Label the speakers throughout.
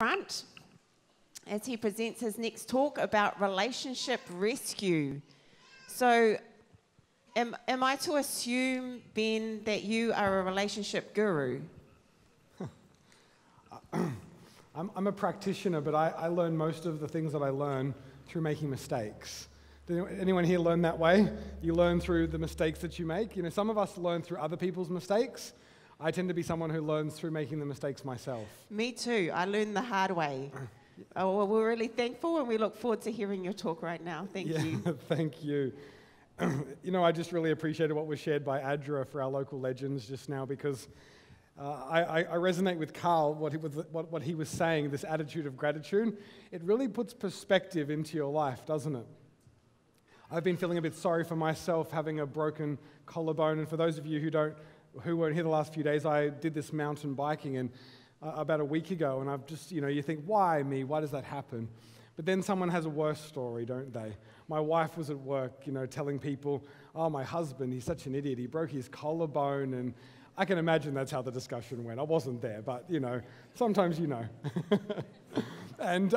Speaker 1: front as he presents his next talk about relationship rescue. So, am I to assume, Ben, that you are a relationship guru?
Speaker 2: I'm a practitioner, but I learn most of the things that I learn through making mistakes. Did anyone here learn that way? You learn through the mistakes that you make. You know, some of us learn through other people's mistakes. I tend to be someone who learns through making the mistakes myself.
Speaker 1: Me too. I learned the hard way. Oh, well, we're really thankful, and we look forward to hearing your talk right now. Thank you.
Speaker 2: Thank you. You know, I just really appreciated what was shared by Adra for our local legends just now, because I resonate with Carl, what he was saying, this attitude of gratitude. It really puts perspective into your life, doesn't it? I've been feeling a bit sorry for myself, having a broken collarbone, and for those of you who weren't here the last few days, I did this mountain biking and about a week ago, and I've just, you think, why me? Why does that happen? But then someone has a worse story, don't they? My wife was at work, telling people, oh, my husband, he's such an idiot. He broke his collarbone, and I can imagine that's how the discussion went. I wasn't there, but, sometimes you know. And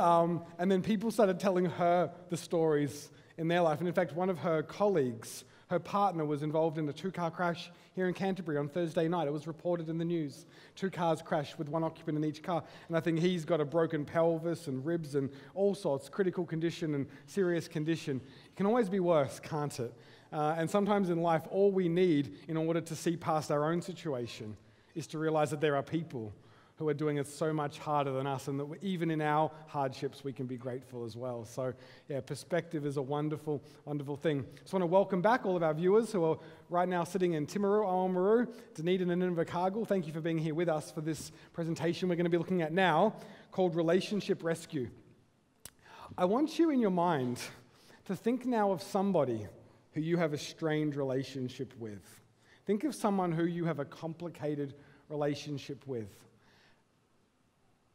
Speaker 2: then people started telling her the stories in their life. And in fact, one of her colleagues, her partner, was involved in a two-car crash here in Canterbury on Thursday night. It was reported in the news. 2 cars crashed with one occupant in each car. And I think he's got a broken pelvis and ribs and all sorts, critical condition and serious condition. It can always be worse, can't it? And sometimes in life, all we need in order to see past our own situation is to realize that there are people who are doing it so much harder than us, and that even in our hardships, we can be grateful as well. So, yeah, perspective is a wonderful, wonderful thing. Just want to welcome back all of our viewers who are right now sitting in Timaru, Aomaru, Dunedin and Invercargill. Thank you for being here with us for this presentation we're going to be looking at now, called Relationship Rescue. I want you in your mind to think now of somebody who you have a strained relationship with. Think of someone who you have a complicated relationship with,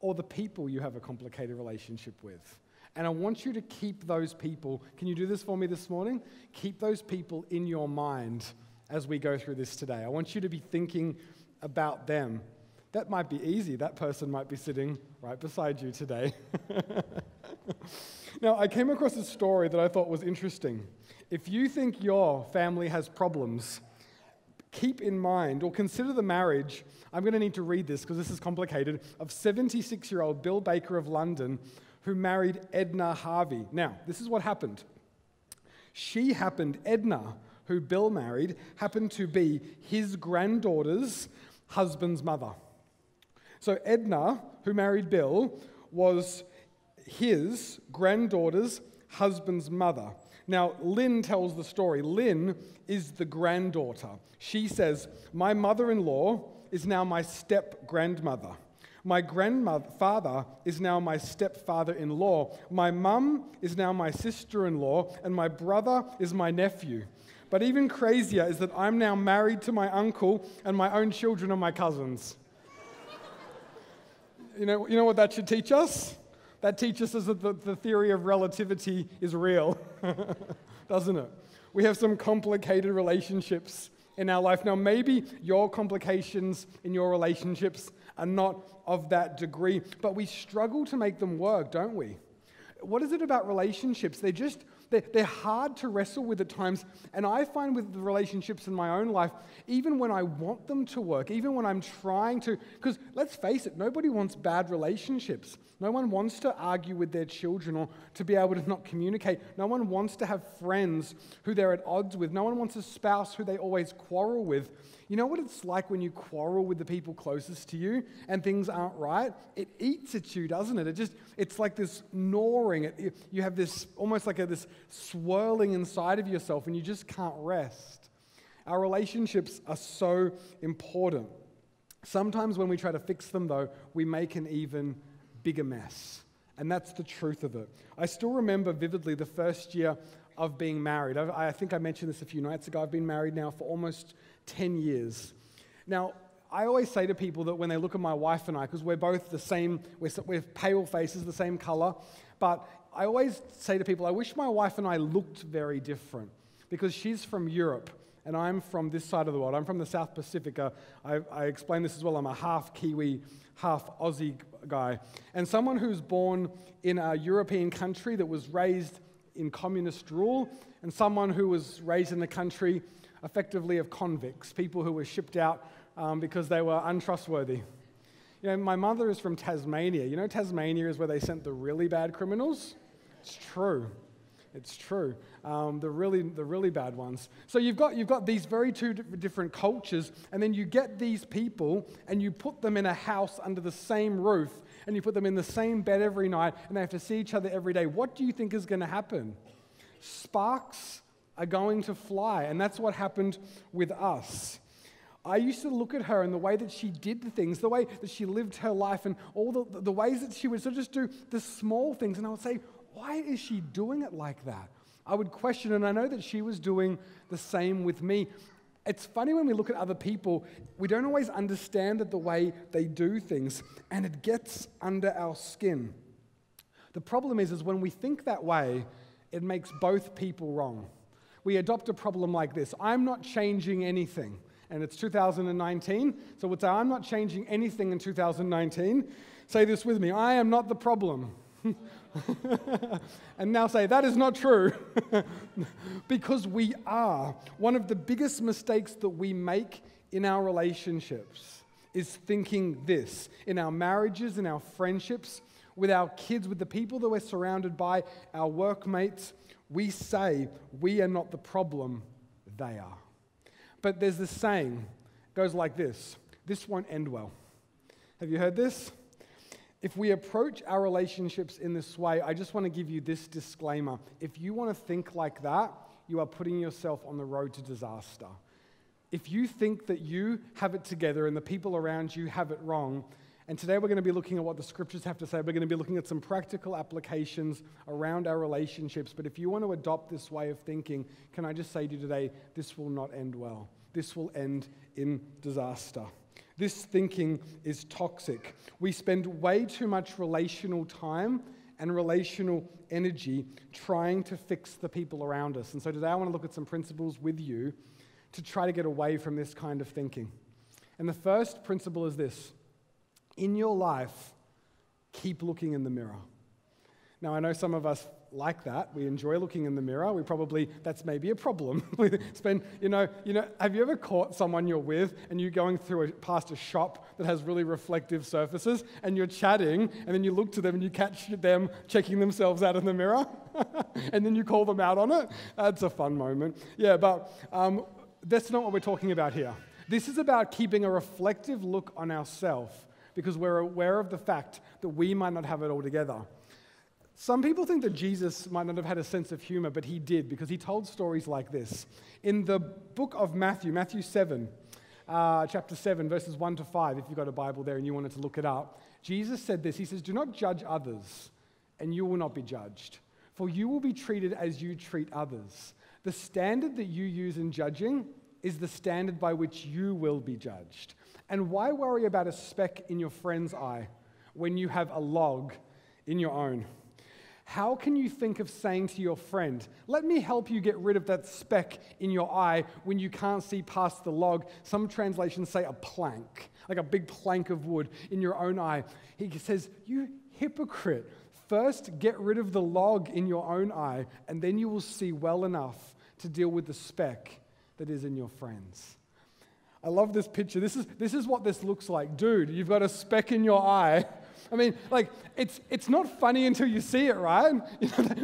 Speaker 2: or the people you have a complicated relationship with. And I want you to keep those people, can you do this for me this morning? Keep those people in your mind as we go through this today. I want you to be thinking about them. That might be easy. That person might be sitting right beside you today. Now, I came across a story that I thought was interesting. If you think your family has problems, keep in mind, or consider the marriage, I'm going to need to read this because this is complicated, of 76-year-old Bill Baker of London, who married Edna Harvey. Now, this is what happened. Edna, who Bill married, happened to be his granddaughter's husband's mother. So Edna, who married Bill, was his granddaughter's husband's mother. Now, Lynn tells the story. Lynn is the granddaughter. She says, my mother-in-law is now my step-grandmother. My grandfather is now my stepfather-in-law. My mum is now my sister-in-law, and my brother is my nephew. But even crazier is that I'm now married to my uncle, and my own children are my cousins. You know what that should teach us? That teaches us that the theory of relativity is real, doesn't it? We have some complicated relationships in our life. Now, maybe your complications in your relationships are not of that degree, but we struggle to make them work, don't we? What is it about relationships? They're hard to wrestle with at times, and I find with the relationships in my own life, even when I want them to work, even when I'm trying to, because let's face it, nobody wants bad relationships. No one wants to argue with their children or to be able to not communicate. No one wants to have friends who they're at odds with. No one wants a spouse who they always quarrel with. You know what it's like when you quarrel with the people closest to you and things aren't right? It eats at you, doesn't it? It's like this gnawing. You have this almost like this swirling inside of yourself, and you just can't rest. Our relationships are so important. Sometimes when we try to fix them, though, we make an even bigger mess. And that's the truth of it. I still remember vividly the first year of being married. I think I mentioned this a few nights ago. I've been married now for almost 10 years. Now, I always say to people that when they look at my wife and I, because we're both the same, we're pale faces, the same color, but I always say to people, I wish my wife and I looked very different, because she's from Europe and I'm from this side of the world. I'm from the South Pacific. I explain this as well. I'm a half Kiwi, half Aussie guy. And someone who's born in a European country that was raised in communist rule, and someone who was raised in a country effectively of convicts, people who were shipped out because they were untrustworthy. You know, my mother is from Tasmania. You know, Tasmania is where they sent the really bad criminals? It's true. It's true. The really bad ones. So you've got these very two different cultures, and then you get these people and you put them in a house under the same roof, and you put them in the same bed every night, and they have to see each other every day. What do you think is going to happen? Sparks are going to fly, and that's what happened with us. I used to look at her and the way that she did things, the way that she lived her life, and all the ways that she would sort of just do the small things, and I would say, why is she doing it like that? I would question, and I know that she was doing the same with me. It's funny when we look at other people, we don't always understand the way they do things, and it gets under our skin. The problem is when we think that way, it makes both people wrong. We adopt a problem like this: I'm not changing anything. And it's 2019, so we'll say, I'm not changing anything in 2019. Say this with me: I am not the problem. And now say, that is not true. Because we are. One of the biggest mistakes that we make in our relationships is thinking this. In our marriages, in our friendships, with our kids, with the people that we're surrounded by, our workmates, we say, we are not the problem, they are. But there's this saying, it goes like this: this won't end well. Have you heard this? If we approach our relationships in this way, I just want to give you this disclaimer. If you want to think like that, you are putting yourself on the road to disaster. If you think that you have it together and the people around you have it wrong, and today we're going to be looking at what the scriptures have to say. We're going to be looking at some practical applications around our relationships. But if you want to adopt this way of thinking, can I just say to you today, this will not end well. This will end in disaster. This thinking is toxic. We spend way too much relational time and relational energy trying to fix the people around us. And so today I want to look at some principles with you to try to get away from this kind of thinking. And the first principle is this: in your life, keep looking in the mirror. Now, I know some of us like that. We enjoy looking in the mirror. That's maybe a problem. We spend, have you ever caught someone you're with and you're going past a shop that has really reflective surfaces and you're chatting and then you look to them and you catch them checking themselves out in the mirror and then you call them out on it? That's a fun moment. Yeah, but that's not what we're talking about here. This is about keeping a reflective look on ourselves because we're aware of the fact that we might not have it all together. Some people think that Jesus might not have had a sense of humor, but he did, because he told stories like this. In the book of Matthew 7, chapter 7, verses 1 to 5, if you've got a Bible there and you wanted to look it up, Jesus said this. He says, "Do not judge others, and you will not be judged, for you will be treated as you treat others. The standard that you use in judging is the standard by which you will be judged. And why worry about a speck in your friend's eye when you have a log in your own? How can you think of saying to your friend, 'Let me help you get rid of that speck in your eye,' when you can't see past the log?" Some translations say a plank, like a big plank of wood in your own eye. He says, "You hypocrite, first get rid of the log in your own eye, and then you will see well enough to deal with the speck that is in your friend's." I love this picture. This is what this looks like. Dude, you've got a speck in your eye. I mean, it's not funny until you see it, right?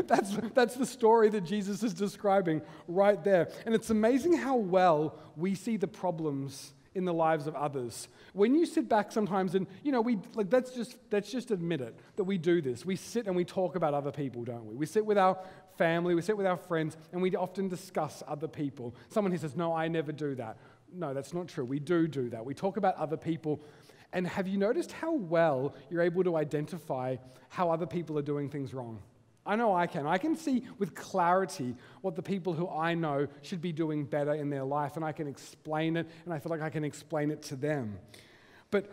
Speaker 2: That's the story that Jesus is describing right there. And it's amazing how well we see the problems in the lives of others. When you sit back sometimes and, let's just admit it, that we do this. We sit and we talk about other people, don't we? We sit with our family, we sit with our friends, and we often discuss other people. Someone who says, "No, I never do that." No, that's not true. We do that. We talk about other people. And have you noticed how well you're able to identify how other people are doing things wrong? I know I can. I can see with clarity what the people who I know should be doing better in their life, and I can explain it, and I feel like I can explain it to them. But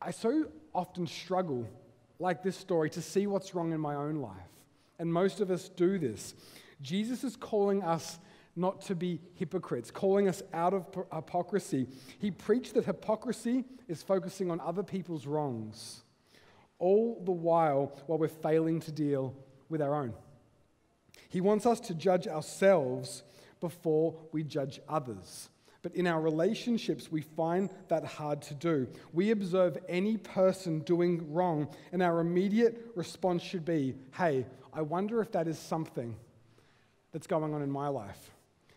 Speaker 2: I so often struggle, like this story, to see what's wrong in my own life. And most of us do this. Jesus is calling us not to be hypocrites, calling us out of hypocrisy. He preached that hypocrisy is focusing on other people's wrongs, all the while we're failing to deal with our own. He wants us to judge ourselves before we judge others. But in our relationships, we find that hard to do. We observe any person doing wrong, and our immediate response should be, hey, I wonder if that is something that's going on in my life.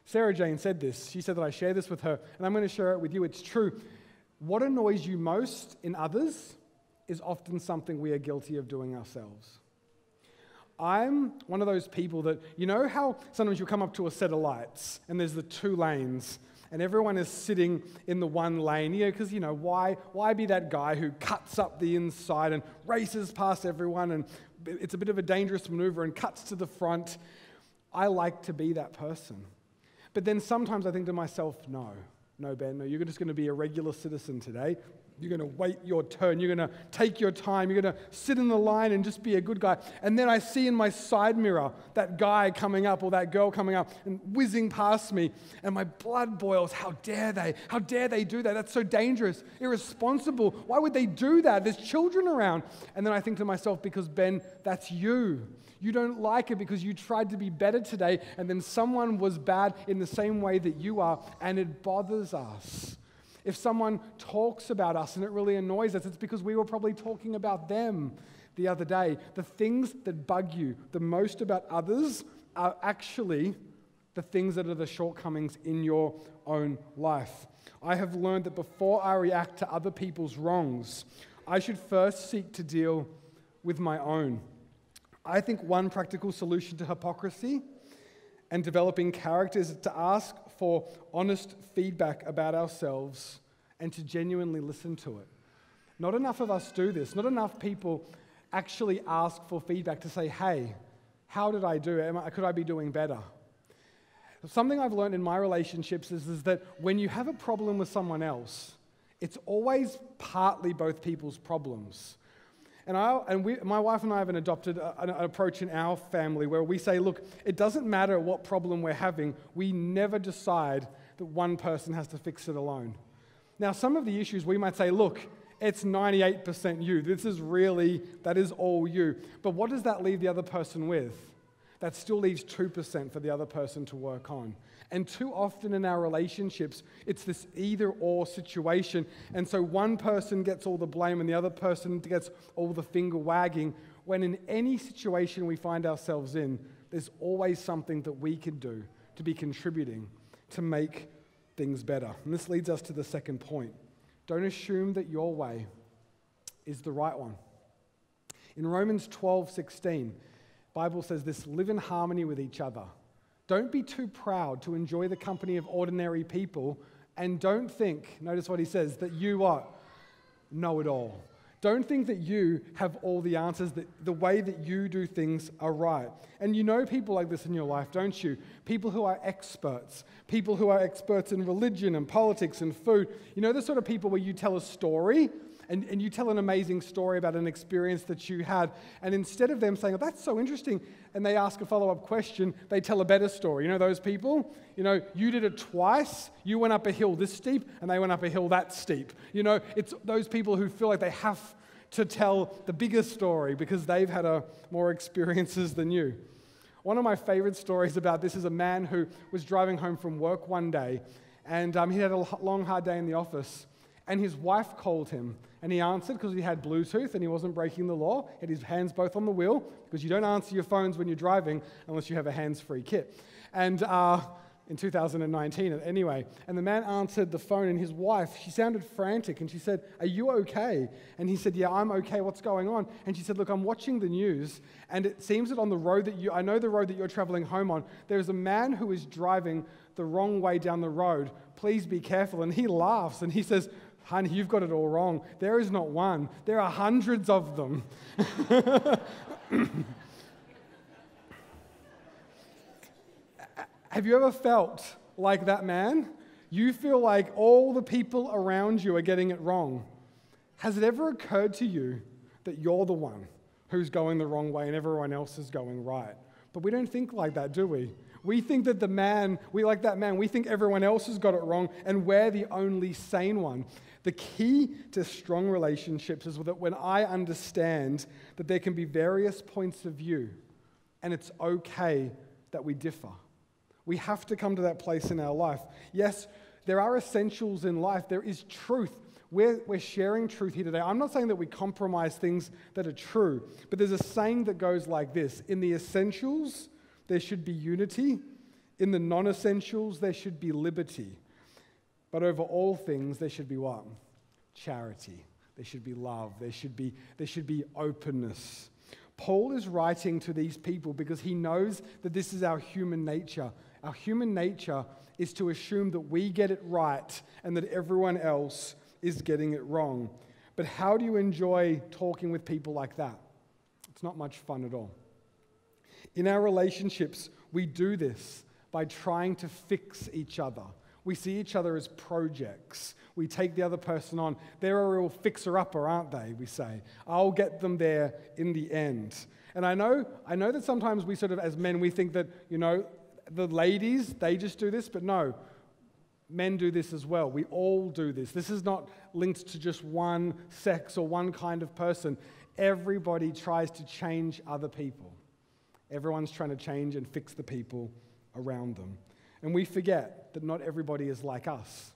Speaker 2: Sarah Jane said this. She said that I share this with her, and I'm going to share it with you. It's true. What annoys you most in others is often something we are guilty of doing ourselves. I'm one of those people that, you know how sometimes you'll come up to a set of lights, and there's the two lanes, and everyone is sitting in the one lane, because, why be that guy who cuts up the inside and races past everyone, and it's a bit of a dangerous maneuver and cuts to the front. I like to be that person. But then sometimes I think to myself, no, Ben, you're just going to be a regular citizen today. You're going to wait your turn. You're going to take your time. You're going to sit in the line and just be a good guy. And then I see in my side mirror that guy coming up or that girl coming up and whizzing past me, and my blood boils. How dare they? How dare they do that? That's so dangerous, irresponsible. Why would they do that? There's children around. And then I think to myself, because Ben, that's you. You don't like it because you tried to be better today, and then someone was bad in the same way that you are, and it bothers us. If someone talks about us and it really annoys us, it's because we were probably talking about them the other day. The things that bug you the most about others are actually the things that are the shortcomings in your own life. I have learned that before I react to other people's wrongs, I should first seek to deal with my own. I think one practical solution to hypocrisy and developing character is to ask for honest feedback about ourselves and to genuinely listen to it. Not enough of us do this. Not enough people actually ask for feedback to say, hey, how did I do? Could I be doing better? Something I've learned in my relationships is that when you have a problem with someone else, it's always partly both people's problems. My wife and I have adopted an approach in our family where we say, look, it doesn't matter what problem we're having, we never decide that one person has to fix it alone. Now, some of the issues we might say, look, it's 98% you. That is all you. But what does that leave the other person with? That still leaves 2% for the other person to work on. And too often in our relationships, it's this either-or situation. And so one person gets all the blame and the other person gets all the finger wagging, when in any situation we find ourselves in, there's always something that we can do to be contributing to make things better. And this leads us to the second point. Don't assume that your way is the right one. In Romans 12:16, the Bible says this, live in harmony with each other. Don't be too proud to enjoy the company of ordinary people, and don't think, notice what he says, that you what? Know it all. Don't think that you have all the answers, that the way that you do things are right. And you know people like this in your life, don't you? People who are experts in religion and politics and food. You know the sort of people where you tell a story, and you tell an amazing story about an experience that you had, and instead of them saying, oh, that's so interesting, and they ask a follow-up question, they tell a better story. You know those people? You did it twice, you went up a hill this steep, and they went up a hill that steep. It's those people who feel like they have to tell the bigger story because they've had more experiences than you. One of my favorite stories about this is a man who was driving home from work one day, and he had a long, hard day in the office, and his wife called him, and he answered because he had Bluetooth and he wasn't breaking the law. He had his hands both on the wheel because you don't answer your phones when you're driving unless you have a hands-free kit. And in 2019, anyway, and the man answered the phone, and his wife, she sounded frantic, and she said, are you okay? And he said, yeah, I'm okay, what's going on? And she said, look, I'm watching the news, and it seems that on the road I know the road that you're traveling home on, there's a man who is driving the wrong way down the road. Please be careful. And he laughs, and he says, honey, you've got it all wrong. There is not one. There are hundreds of them. Have you ever felt like that man? You feel like all the people around you are getting it wrong. Has it ever occurred to you that you're the one who's going the wrong way and everyone else is going right? But we don't think like that, do we? We think that we think everyone else has got it wrong and we're the only sane one. The key to strong relationships is that when I understand that there can be various points of view and it's okay that we differ. We have to come to that place in our life. Yes, there are essentials in life. There is truth. We're sharing truth here today. I'm not saying that we compromise things that are true, but there's a saying that goes like this: in the essentials, there should be unity. In the non-essentials, there should be liberty. But over all things, there should be what? Charity. There should be love. There should be openness. Paul is writing to these people because he knows that this is our human nature. Our human nature is to assume that we get it right and that everyone else is getting it wrong. But how do you enjoy talking with people like that? It's not much fun at all. In our relationships, we do this by trying to fix each other. We see each other as projects. We take the other person on. They're a real fixer-upper, aren't they, we say. I'll get them there in the end. And I know that sometimes we sort of, as men, we think that, the ladies, they just do this, but no. Men do this as well. We all do this. This is not linked to just one sex or one kind of person. Everybody tries to change other people. Everyone's trying to change and fix the people around them. And we forget that not everybody is like us.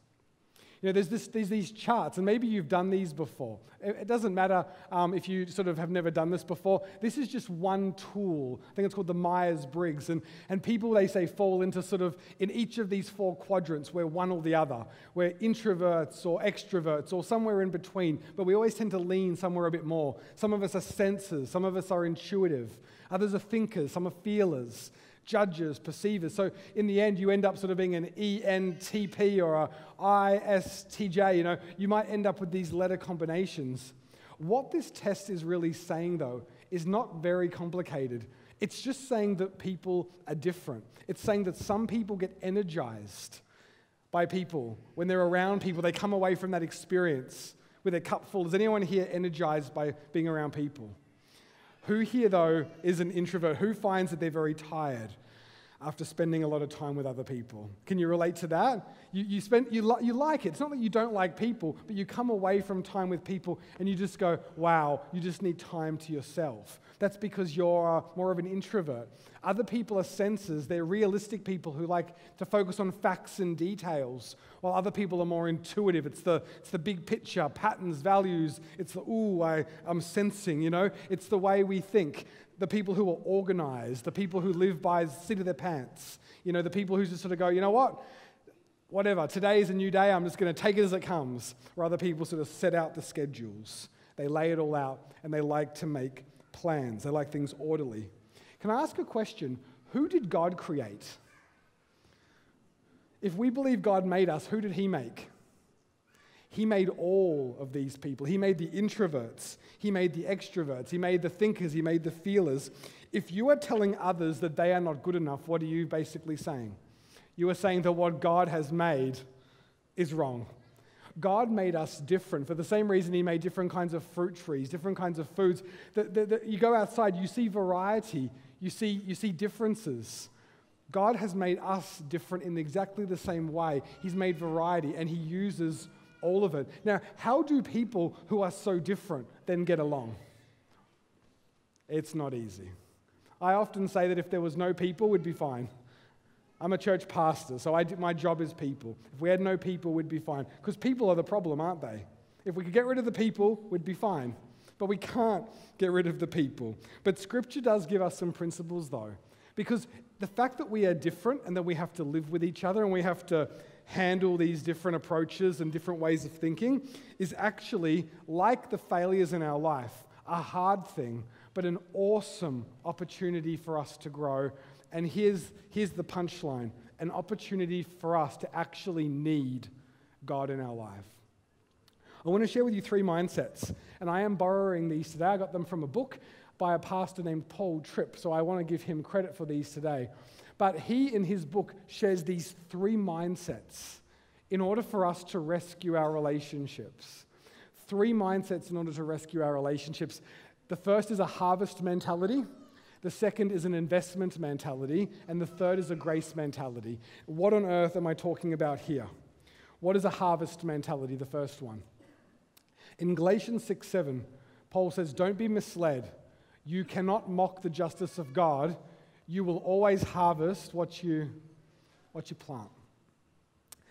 Speaker 2: There's these charts, and maybe you've done these before. It doesn't matter if you sort of have never done this before. This is just one tool. I think it's called the Myers-Briggs. And people, they say, fall into sort of, in each of these 4 quadrants, we're one or the other. We're introverts or extroverts or somewhere in between, but we always tend to lean somewhere a bit more. Some of us are sensors. Some of us are intuitive. Others are thinkers. Some are feelers. Judges, perceivers. So in the end, you end up sort of being an ENTP or a ISTJ. You might end up with these letter combinations. What this test is really saying, though, is not very complicated. It's just saying that people are different. It's saying that some people get energized by people. When they're around people, they come away from that experience with their cup full. Is anyone here energized by being around people? Who here, though, is an introvert? Who finds that they're very tired after spending a lot of time with other people? Can you relate to that? You like it. It's not that you don't like people, but you come away from time with people and you just go, wow, you just need time to yourself. That's because you're more of an introvert. Other people are sensors. They're realistic people who like to focus on facts and details, while other people are more intuitive. It's the big picture, patterns, values. It's the, I'm sensing, It's the way we think. The people who are organized, the people who live by the seat of their pants, the people who just sort of go, you know what? Whatever, today is a new day, I'm just going to take it as it comes. Or other people sort of set out the schedules. They lay it all out and they like to make plans. They like things orderly. Can I ask a question? Who did God create? If we believe God made us, who did He make? He made all of these people. He made the introverts. He made the extroverts. He made the thinkers. He made the feelers. If you are telling others that they are not good enough, what are you basically saying? You are saying that what God has made is wrong. God made us different for the same reason He made different kinds of fruit trees, different kinds of foods. You go outside, you see variety, you see differences. God has made us different in exactly the same way. He's made variety, and He uses all of it. Now, how do people who are so different then get along? It's not easy. I often say that if there was no people, we'd be fine. I'm a church pastor, so my job is people. If we had no people, we'd be fine. Because people are the problem, aren't they? If we could get rid of the people, we'd be fine. But we can't get rid of the people. But Scripture does give us some principles, though. Because the fact that we are different and that we have to live with each other and we have to handle these different approaches and different ways of thinking is actually, like the failures in our life, a hard thing, but an awesome opportunity for us to grow. And here's the punchline, an opportunity for us to actually need God in our life. I want to share with you 3 mindsets, and I am borrowing these today. I got them from a book by a pastor named Paul Tripp, so I want to give him credit for these today. But he, in his book, shares these 3 mindsets in order for us to rescue our relationships. 3 mindsets in order to rescue our relationships. The first is a harvest mentality. The second is an investment mentality, and the third is a grace mentality. What on earth am I talking about here? What is a harvest mentality, the first one? In Galatians 6:7, Paul says, "Don't be misled. You cannot mock the justice of God. You will always harvest what you plant."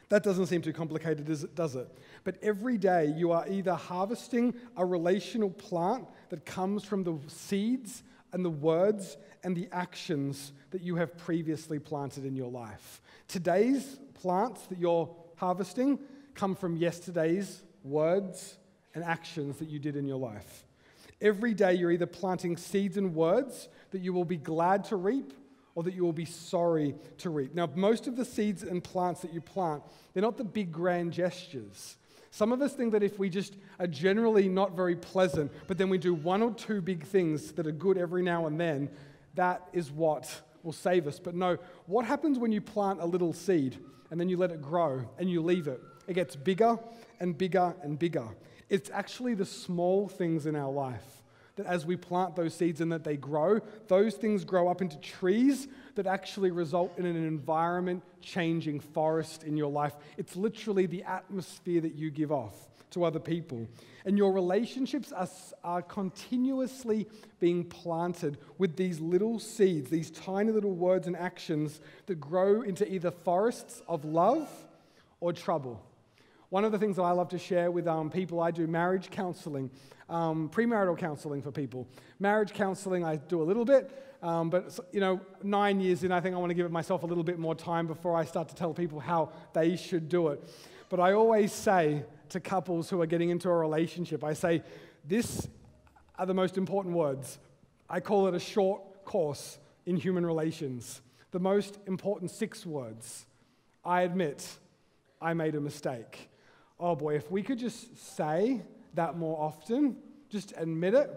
Speaker 2: That doesn't seem too complicated, does it? But every day you are either harvesting a relational plant that comes from the seeds and the words and the actions that you have previously planted in your life. Today's plants that you're harvesting come from yesterday's words and actions that you did in your life. Every day you're either planting seeds and words that you will be glad to reap or that you will be sorry to reap. Now, most of the seeds and plants that you plant, they're not the big grand gestures. Some of us think that if we just are generally not very pleasant, but then we do one or two big things that are good every now and then, that is what will save us. But no, what happens when you plant a little seed and then you let it grow and you leave it? It gets bigger and bigger and bigger. It's actually the small things in our life that as we plant those seeds and that they grow, those things grow up into trees that actually result in an environment-changing forest in your life. It's literally the atmosphere that you give off to other people. And your relationships are continuously being planted with these little seeds, these tiny little words and actions that grow into either forests of love or trouble. One of the things that I love to share with people, I do marriage counseling, premarital counseling for people. Marriage counseling, I do a little bit, but 9 years in, I think I want to give myself a little bit more time before I start to tell people how they should do it. But I always say to couples who are getting into a relationship, I say, these are the most important words. I call it a short course in human relations. The most important 6 words. I admit I made a mistake. Oh boy, if we could just say that more often, just admit it.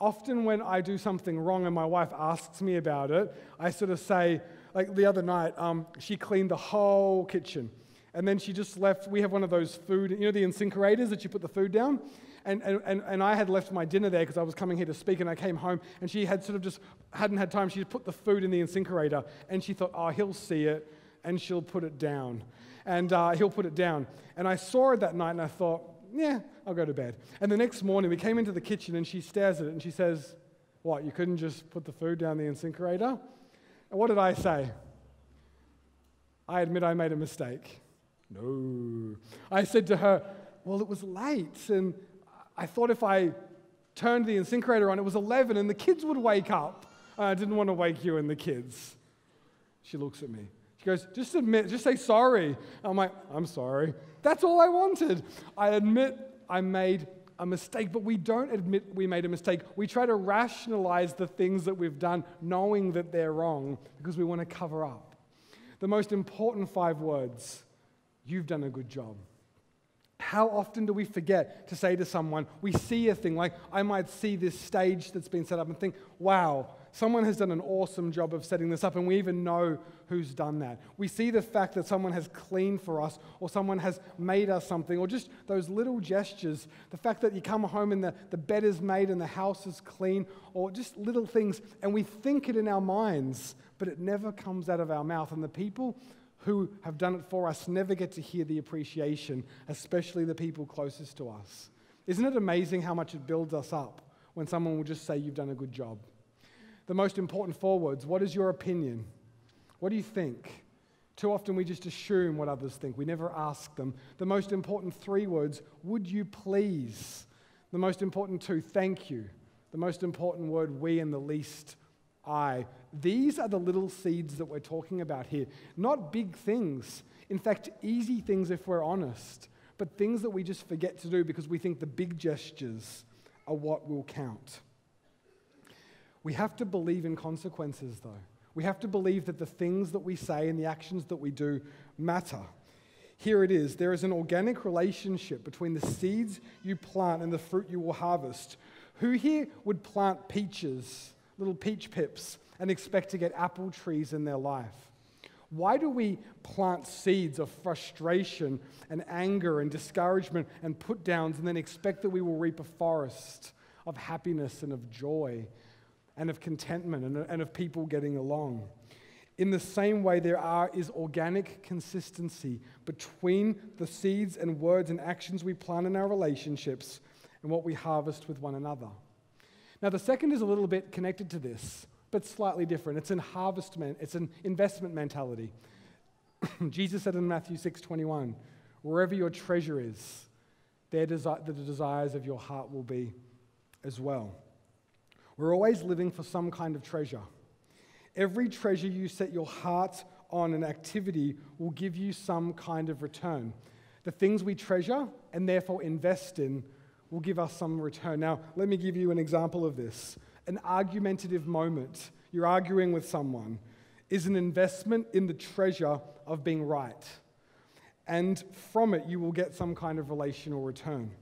Speaker 2: Often when I do something wrong and my wife asks me about it, I sort of say, like the other night, she cleaned the whole kitchen. And then she just left, we have one of those food, the incinerators that you put the food down. And I had left my dinner there because I was coming here to speak, and I came home and she had sort of just, hadn't had time, she put the food in the incinerator and she thought, oh, he'll see it and she'll put it down. And he'll put it down. And I saw her that night and I thought, yeah, I'll go to bed. And the next morning we came into the kitchen and she stares at it and she says, what, you couldn't just put the food down the incinerator? And what did I say? I admit I made a mistake. No. I said to her, well, it was late and I thought if I turned the incinerator on, it was 11 and the kids would wake up. I didn't want to wake you and the kids. She looks at me. She goes, just admit, just say sorry. I'm like, I'm sorry. That's all I wanted. I admit I made a mistake, but we don't admit we made a mistake. We try to rationalize the things that we've done, knowing that they're wrong, because we want to cover up. The most important 5 words, you've done a good job. How often do we forget to say to someone, we see a thing, like I might see this stage that's been set up and think, wow, someone has done an awesome job of setting this up, and we even know who's done that. We see the fact that someone has cleaned for us, or someone has made us something, or just those little gestures, the fact that you come home and the bed is made and the house is clean, or just little things, and we think it in our minds, but it never comes out of our mouth. And the people who have done it for us never get to hear the appreciation, especially the people closest to us. Isn't it amazing how much it builds us up when someone will just say, you've done a good job? The most important 4 words, what is your opinion? What do you think? Too often we just assume what others think. We never ask them. The most important 3 words, would you please? The most important 2, thank you. The most important word, we, and the least, I. These are the little seeds that we're talking about here. Not big things. In fact, easy things if we're honest, but things that we just forget to do because we think the big gestures are what will count. We have to believe in consequences, though. We have to believe that the things that we say and the actions that we do matter. Here it is. There is an organic relationship between the seeds you plant and the fruit you will harvest. Who here would plant peaches, little peach pips, and expect to get apple trees in their life? Why do we plant seeds of frustration and anger and discouragement and put-downs and then expect that we will reap a forest of happiness and of joy? and of contentment and of people getting along. In the same way, there is organic consistency between the seeds and words and actions we plant in our relationships and what we harvest with one another. Now, the second is a little bit connected to this, but slightly different. It's it's an investment mentality. Jesus said in Matthew 6:21, "Wherever your treasure is, there the desires of your heart will be as well." We're always living for some kind of treasure. Every treasure you set your heart on an activity will give you some kind of return. The things we treasure and therefore invest in will give us some return. Now, let me give you an example of this. An argumentative moment, you're arguing with someone, is an investment in the treasure of being right. And from it, you will get some kind of relational return.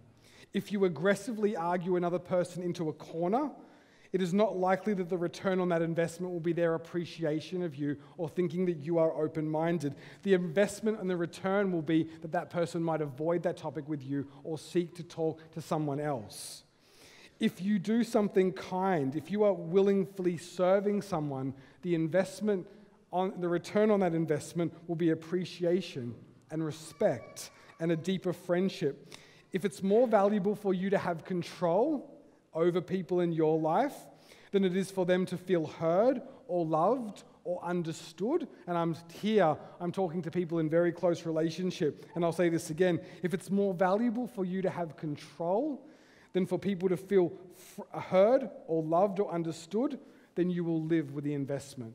Speaker 2: If you aggressively argue another person into a corner, it is not likely that the return on that investment will be their appreciation of you or thinking that you are open-minded. The investment and the return will be that that person might avoid that topic with you or seek to talk to someone else. If you do something kind, if you are willingly serving someone, the return on that investment will be appreciation and respect and a deeper friendship. If it's more valuable for you to have control over people in your life than it is for them to feel heard or loved or understood, and I'm talking to people in very close relationship, and I'll say this again, if it's more valuable for you to have control than for people to feel heard or loved or understood, then you will live with the investment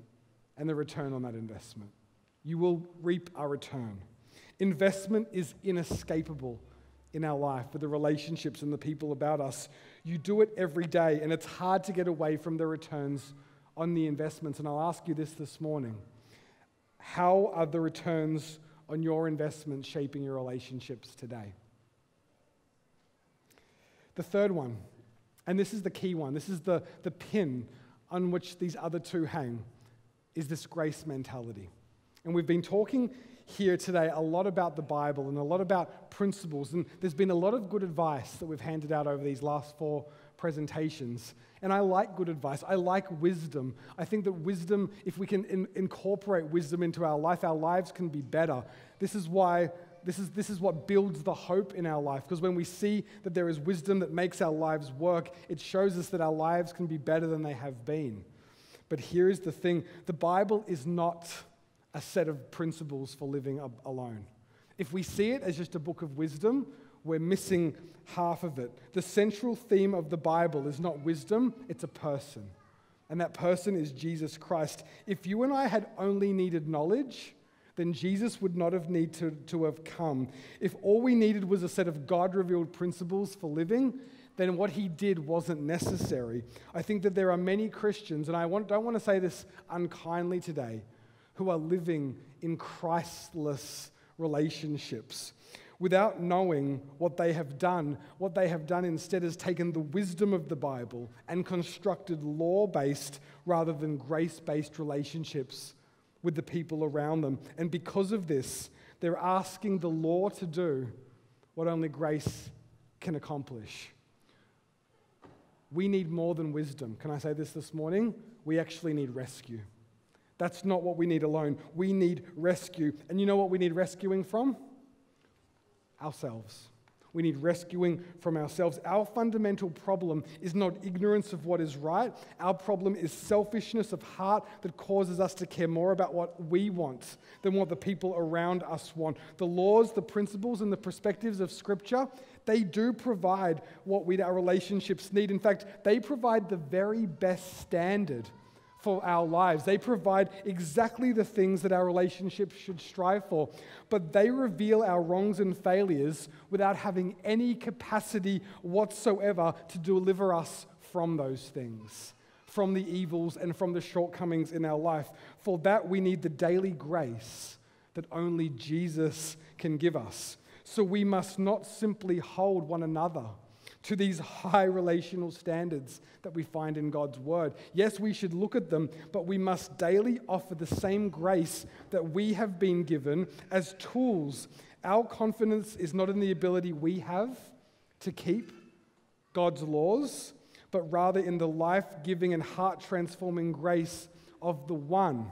Speaker 2: and the return on that investment. You will reap a return. Investment is inescapable in our life with the relationships and the people about us. You do it every day, and it's hard to get away from the returns on the investments. And I'll ask you this morning. How are the returns on your investments shaping your relationships today? The third one, and this is the key one, this is the pin on which these other two hang, is this grace mentality. And we've been talking here today a lot about the Bible and a lot about principles, and there's been a lot of good advice that we've handed out over these last 4 presentations. And I like good advice. I like wisdom. I think that wisdom, if we can incorporate wisdom into our life, our lives can be better. This is what builds the hope in our life, because when we see that there is wisdom that makes our lives work, it shows us that our lives can be better than they have been. But here's the thing, the Bible is not a set of principles for living alone. If we see it as just a book of wisdom, we're missing half of it. The central theme of the Bible is not wisdom, it's a person. And that person is Jesus Christ. If you and I had only needed knowledge, then Jesus would not have needed to have come. If all we needed was a set of God-revealed principles for living, then what he did wasn't necessary. I think that there are many Christians, and I don't want to say this unkindly today, who are living in Christless relationships without knowing what they have done. What they have done instead is taken the wisdom of the Bible and constructed law-based rather than grace-based relationships with the people around them. And because of this, they're asking the law to do what only grace can accomplish. We need more than wisdom. Can I say this morning? We actually need rescue. That's not what we need alone. We need rescue. And you know what we need rescuing from? Ourselves. We need rescuing from ourselves. Our fundamental problem is not ignorance of what is right. Our problem is selfishness of heart that causes us to care more about what we want than what the people around us want. The laws, the principles, and the perspectives of Scripture, they do provide what our relationships need. In fact, they provide the very best standard for our lives. They provide exactly the things that our relationships should strive for, but they reveal our wrongs and failures without having any capacity whatsoever to deliver us from those things, from the evils and from the shortcomings in our life. For that, we need the daily grace that only Jesus can give us. So we must not simply hold one another to these high relational standards that we find in God's Word. Yes, we should look at them, but we must daily offer the same grace that we have been given as tools. Our confidence is not in the ability we have to keep God's laws, but rather in the life-giving and heart-transforming grace of the one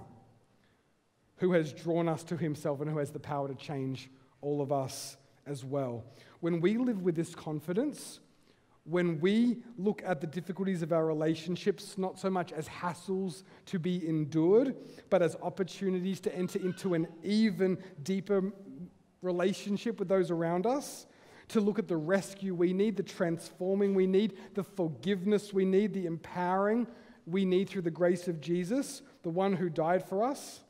Speaker 2: who has drawn us to himself and who has the power to change all of us as well. When we live with this confidence, when we look at the difficulties of our relationships, not so much as hassles to be endured, but as opportunities to enter into an even deeper relationship with those around us, to look at the rescue we need, the transforming we need, the forgiveness we need, the empowering we need through the grace of Jesus, the one who died for us,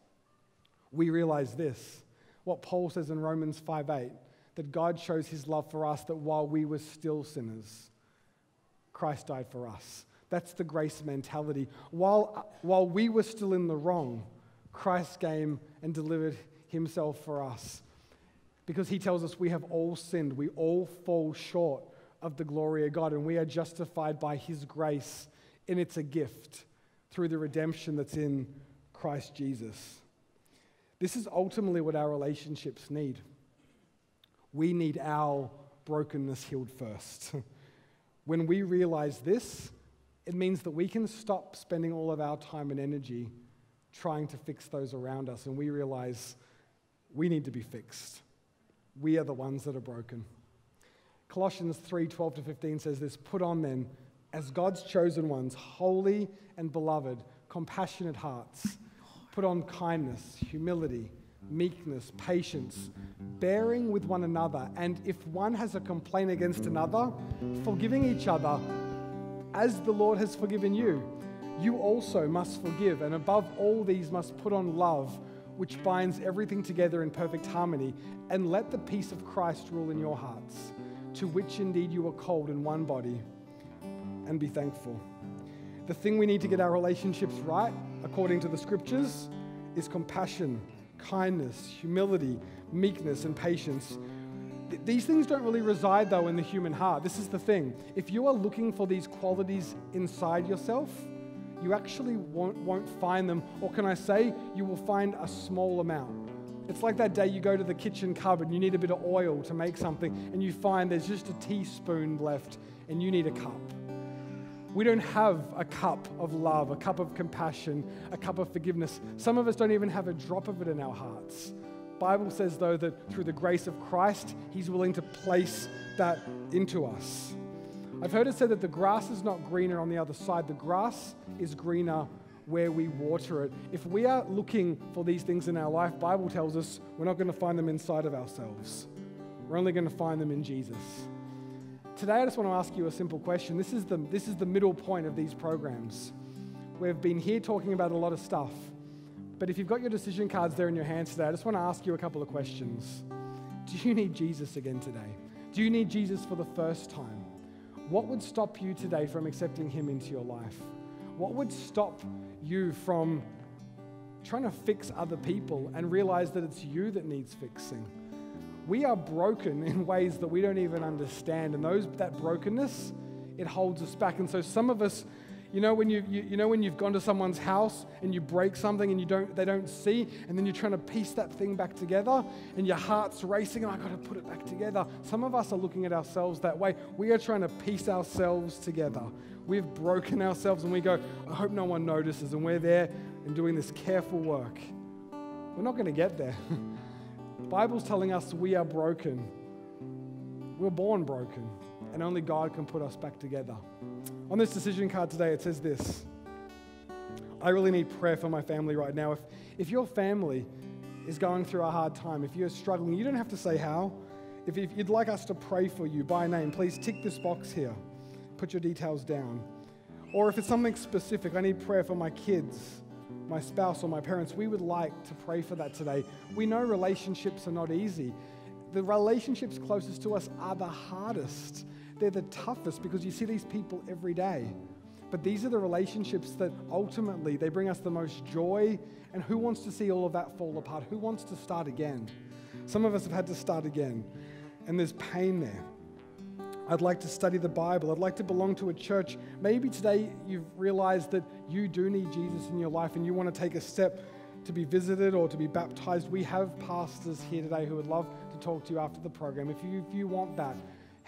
Speaker 2: we realize this, what Paul says in Romans 5:8, that God shows his love for us, that while we were still sinners, Christ died for us. That's the grace mentality. While we were still in the wrong, Christ came and delivered himself for us. Because he tells us we have all sinned, we all fall short of the glory of God, and we are justified by his grace, and it's a gift through the redemption that's in Christ Jesus. This is ultimately what our relationships need. We need our brokenness healed first. When we realize this, it means that we can stop spending all of our time and energy trying to fix those around us, and we realize we need to be fixed. We are the ones that are broken. Colossians 3:12-15 says this, "Put on then, as God's chosen ones, holy and beloved, compassionate hearts. Put on kindness, humility, meekness, patience, bearing with one another, and if one has a complaint against another, forgiving each other, as the Lord has forgiven you. You also must forgive, and above all these must put on love, which binds everything together in perfect harmony, and let the peace of Christ rule in your hearts, to which indeed you are called in one body, and be thankful." The thing we need to get our relationships right, according to the scriptures, is compassion, kindness, humility, meekness, and patience. These things don't really reside, though, in the human heart. This is the thing. If you are looking for these qualities inside yourself, you actually won't find them, or can I say, you will find a small amount. It's like that day you go to the kitchen cupboard and you need a bit of oil to make something, and you find there's just a teaspoon left, and you need a cup. We don't have a cup of love, a cup of compassion, a cup of forgiveness. Some of us don't even have a drop of it in our hearts. The Bible says, though, that through the grace of Christ, he's willing to place that into us. I've heard it said that the grass is not greener on the other side. The grass is greener where we water it. If we are looking for these things in our life, the Bible tells us we're not going to find them inside of ourselves. We're only going to find them in Jesus. Today, I just want to ask you a simple question. This is the middle point of these programs. We've been here talking about a lot of stuff, but if you've got your decision cards there in your hands today, I just want to ask you a couple of questions. Do you need Jesus again today? Do you need Jesus for the first time? What would stop you today from accepting him into your life? What would stop you from trying to fix other people and realize that it's you that needs fixing? We are broken in ways that we don't even understand, and that brokenness, it holds us back. And so some of us, when you've gone to someone's house and you break something and they don't see, and then you're trying to piece that thing back together, and your heart's racing, and I got to put it back together. Some of us are looking at ourselves that way. We are trying to piece ourselves together. We've broken ourselves, and we go, I hope no one notices, and we're there and doing this careful work. We're not going to get there. The Bible's telling us we are broken. We're born broken, and only God can put us back together. On this decision card today, it says this: I really need prayer for my family right now. If your family is going through a hard time, if you're struggling, you don't have to say how. If you'd like us to pray for you by name, please tick this box here. Put your details down. Or if it's something specific, I need prayer for my kids, my spouse, or my parents, we would like to pray for that today. We know relationships are not easy. The relationships closest to us are the hardest. They're the toughest because you see these people every day. But these are the relationships that ultimately, they bring us the most joy. And who wants to see all of that fall apart? Who wants to start again? Some of us have had to start again, and there's pain there. I'd like to study the Bible. I'd like to belong to a church. Maybe today you've realized that you do need Jesus in your life and you want to take a step to be visited or to be baptized. We have pastors here today who would love to talk to you after the program. If you want that,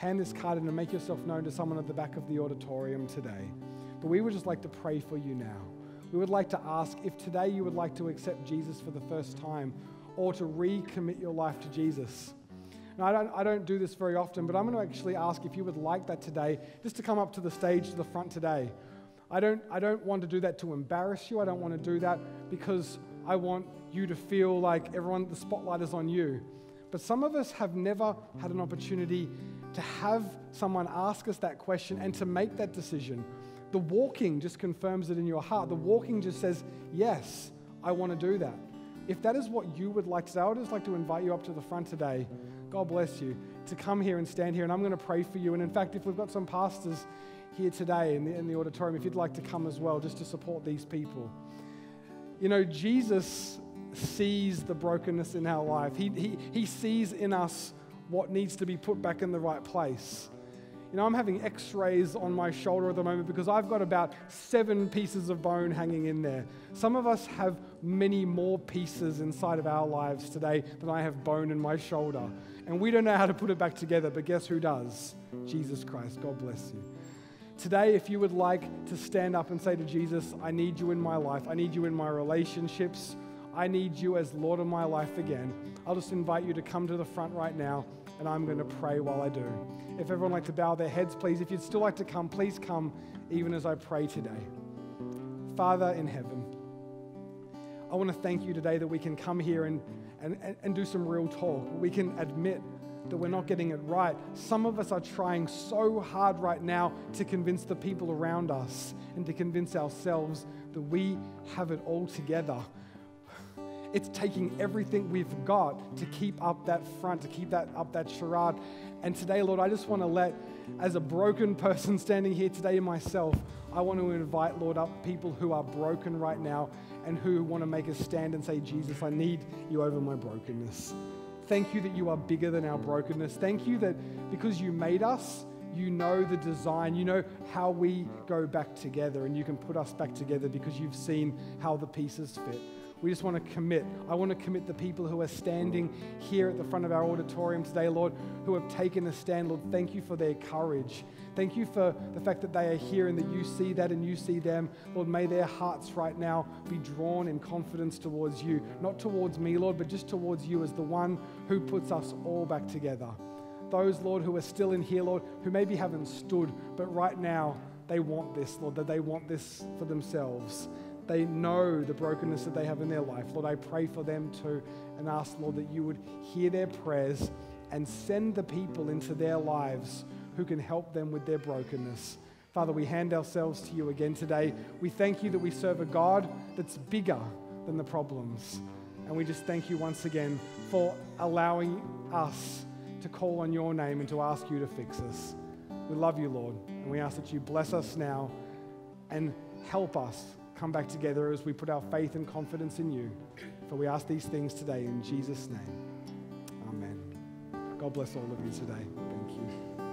Speaker 2: hand this card in and make yourself known to someone at the back of the auditorium today. But we would just like to pray for you now. We would like to ask if today you would like to accept Jesus for the first time or to recommit your life to Jesus. Now, I don't do this very often, but I'm going to actually ask if you would like that today, just to come up to the stage, to the front today. I don't want to do that to embarrass you. I don't want to do that because I want you to feel like the spotlight is on you. But some of us have never had an opportunity to have someone ask us that question and to make that decision. The walking just confirms it in your heart. The walking just says, yes, I want to do that. If that is what you would like to say, I would just like to invite you up to the front today. God bless you, to come here and stand here, and I'm going to pray for you. And in fact, if we've got some pastors here today in the auditorium, if you'd like to come as well, just to support these people. You know, Jesus sees the brokenness in our life. He sees in us what needs to be put back in the right place. You know, I'm having x-rays on my shoulder at the moment because I've got about 7 pieces of bone hanging in there. Some of us have many more pieces inside of our lives today than I have bone in my shoulder. And we don't know how to put it back together, but guess who does? Jesus Christ. God bless you. Today, if you would like to stand up and say to Jesus, I need you in my life. I need you in my relationships. I need you as Lord of my life again. I'll just invite you to come to the front right now, and I'm going to pray while I do. If everyone would like to bow their heads, please. If you'd still like to come, please come even as I pray today. Father in heaven, I want to thank you today that we can come here and do some real talk. We can admit that we're not getting it right. Some of us are trying so hard right now to convince the people around us and to convince ourselves that we have it all together. It's taking everything we've got to keep up that front, to keep up that charade. And today, Lord, I just want to let, as a broken person standing here today myself, I want to invite, Lord, up people who are broken right now and who want to make a stand and say, Jesus, I need you over my brokenness. Thank you that you are bigger than our brokenness. Thank you that because you made us, you know the design, you know how we go back together, and you can put us back together because you've seen how the pieces fit. We just want to commit. I want to commit the people who are standing here at the front of our auditorium today, Lord, who have taken a stand. Lord, thank you for their courage. Thank you for the fact that they are here and that you see that and you see them. Lord, may their hearts right now be drawn in confidence towards you, not towards me, Lord, but just towards you as the one who puts us all back together. Those, Lord, who are still in here, Lord, who maybe haven't stood, but right now they want this, Lord, that they want this for themselves. They know the brokenness that they have in their life. Lord, I pray for them too and ask, Lord, that you would hear their prayers and send the people into their lives who can help them with their brokenness. Father, we hand ourselves to you again today. We thank you that we serve a God that's bigger than the problems. And we just thank you once again for allowing us to call on your name and to ask you to fix us. We love you, Lord, and we ask that you bless us now and help us come back together as we put our faith and confidence in you. For we ask these things today in Jesus' name. Amen. God bless all of you today. Thank you.